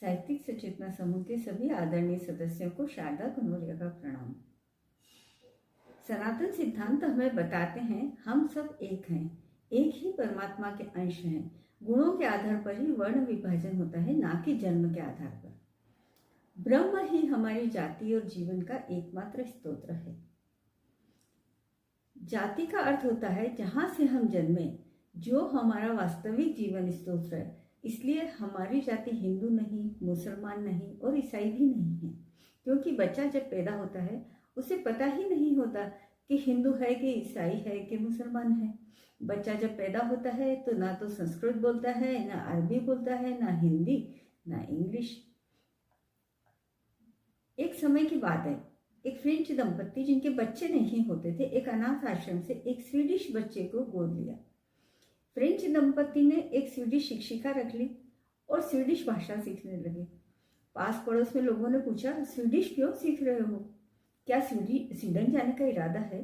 साहित्यिक सचेतना समूह के सभी आदरणीय सदस्यों को शारदा कनौरिया का प्रणाम। सनातन सिद्धांत हमें बताते हैं हम सब एक हैं, एक ही परमात्मा के अंश हैं। गुणों के आधार पर ही वर्ण विभाजन होता है, ना कि जन्म के आधार पर। ब्रह्म ही हमारी जाति और जीवन का एकमात्र स्तोत्र है। जाति का अर्थ होता है जहां से हम जन्मे, जो हमारा वास्तविक जीवन स्तोत्र है। इसलिए हमारी जाति हिंदू नहीं, मुसलमान नहीं और ईसाई भी नहीं है, क्योंकि बच्चा जब पैदा होता है उसे पता ही नहीं होता कि हिंदू है कि ईसाई है कि मुसलमान है। बच्चा जब पैदा होता है तो ना तो संस्कृत बोलता है, ना अरबी बोलता है, ना हिंदी, ना इंग्लिश। एक समय की बात है, एक फ्रेंच दंपत्ति जिनके बच्चे नहीं होते थे, एक अनाथ आश्रम से एक स्वीडिश बच्चे को गोद लिया। फ्रेंच दंपत्ति ने एक स्वीडिश शिक्षिका रख ली और स्वीडिश भाषा सीखने लगे। पास पड़ोस में लोगों ने पूछा, स्वीडिश क्यों सीख रहे हो? क्या स्वीडन जाने का इरादा है?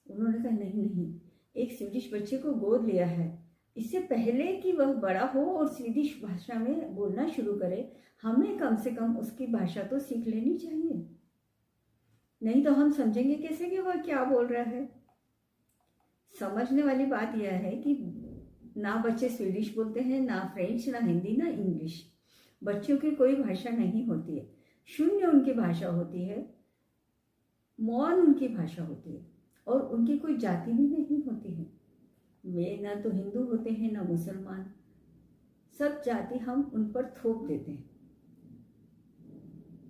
उन्होंने कहा, नहीं, एक स्वीडिश बच्चे को गोद लिया है। इससे पहले कि वह बड़ा हो और स्वीडिश भाषा में बोलना शुरू करे, हमें कम से कम उसकी भाषा तो सीख लेनी चाहिए, नहीं तो हम समझेंगे कैसे कि वह क्या बोल रहा है। समझने वाली बात यह है कि ना बच्चे स्वीडिश बोलते हैं, ना फ्रेंच, ना हिंदी, ना इंग्लिश। बच्चों की कोई भाषा नहीं होती है, शून्य उनकी भाषा होती है, मौन उनकी भाषा होती है, और उनकी कोई जाति भी नहीं होती है। वे ना तो हिंदू होते हैं, ना मुसलमान। सब जाति हम उन पर थोप देते हैं।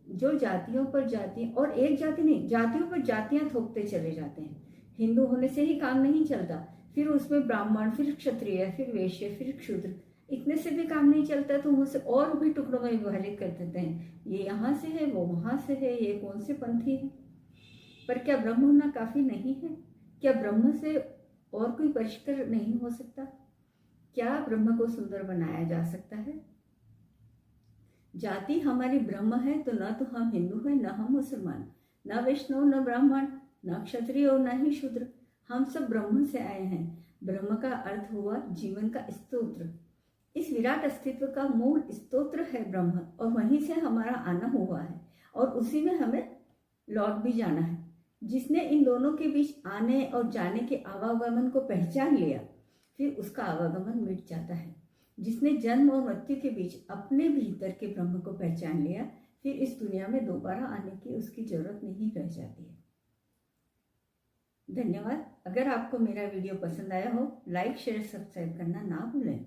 जो जातियों पर जाति, और एक जाति नहीं, जातियों पर जातियां थोपते चले जाते हैं। हिंदू होने से ही काम नहीं चलता, फिर उसमें ब्राह्मण, फिर क्षत्रिय, फिर वैश्य, फिर क्षूद्र, इतने से भी काम नहीं चलता, तो उसे और भी टुकड़ों में विभाजित कर देते हैं। ये यहाँ से है, वो वहां से है, ये कौन से पंथी है। पर क्या ब्रह्म होना काफी नहीं है? क्या ब्रह्म से और कोई परिष्कार नहीं हो सकता? क्या ब्रह्म को सुंदर बनाया जा सकता है? जाति हमारी ब्रह्म है, तो न तो हम हिंदू हैं, न हम मुसलमान, न वैष्णव, न ब्राह्मण, न क्षत्रिय और न ही शूद्र। हम सब ब्रह्म से आए हैं। ब्रह्म का अर्थ हुआ जीवन का स्तोत्र। इस विराट अस्तित्व का मूल स्तोत्र है ब्रह्म, और वहीं से हमारा आना हुआ है, और उसी में हमें लौट भी जाना है। जिसने इन दोनों के बीच आने और जाने के आवागमन को पहचान लिया, फिर उसका आवागमन मिट जाता है। जिसने जन्म और मृत्यु के बीच अपने भीतर के ब्रह्म को पहचान लिया, फिर इस दुनिया में दोबारा आने की उसकी जरूरत नहीं रह जाती है। धन्यवाद। अगर आपको मेरा वीडियो पसंद आया हो, लाइक, शेयर, सब्सक्राइब करना ना भूलें।